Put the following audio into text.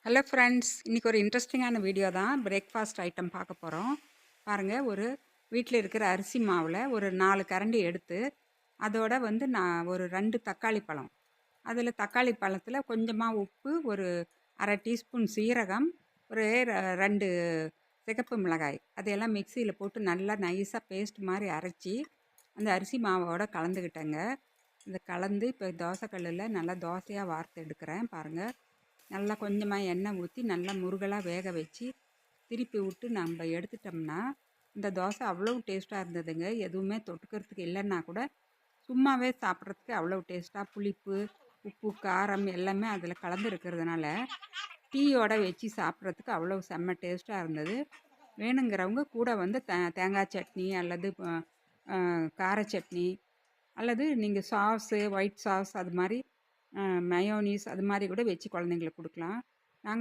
Hello friends, இன்றைக்கி ஒரு இன்ட்ரெஸ்டிங்கான வீடியோ தான். பிரேக்ஃபாஸ்ட் ஐட்டம் பார்க்க போகிறோம். பாருங்கள், ஒரு வீட்டில் இருக்கிற அரிசி மாவில் ஒரு 4 கரண்டி எடுத்து அதோட நான் ஒரு 2 தக்காளி பழம், அதில் தக்காளி பழத்தில் கொஞ்சமாக உப்பு, ஒரு அரை டீஸ்பூன் சீரகம், ஒரு 2 சிகப்பு மிளகாய், அதையெல்லாம் மிக்சியில் போட்டு நல்லா நைஸாக பேஸ்ட் மாதிரி அரைச்சி அந்த அரிசி மாவோட கலந்துக்கிட்டேங்க. இதை கலந்து இப்போ தோசைக்கல்லில் நல்லா தோசையாக வார்த்து எடுக்கிறேன். பாருங்கள், நல்லா கொஞ்சமாக எண்ணெய் ஊற்றி நல்லா முருகலாக வேக வச்சு திருப்பி விட்டு நம்ம எடுத்துட்டோம்னா இந்த தோசை அவ்வளோ டேஸ்ட்டாக இருந்ததுங்க. எதுவுமே தொட்டுக்கிறதுக்கு இல்லைன்னா கூட சும்மாவே சாப்பிட்றதுக்கு அவ்வளோ டேஸ்ட்டாக, புளிப்பு, உப்பு, காரம் எல்லாமே அதில் கலந்து இருக்கிறதுனால டீயோட வச்சு சாப்பிட்றதுக்கு அவ்வளோ செம்ம டேஸ்ட்டாக இருந்தது. வேணுங்கிறவங்க கூட தேங்காய் சட்னி அல்லது கார சட்னி அல்லது நீங்கள் சாஸு, ஒயிட் சாஸ், அது மாதிரி மயோனீஸ் அது மாதிரி கூட வச்சு குழந்தைங்களுக்கு கொடுக்கலாம்.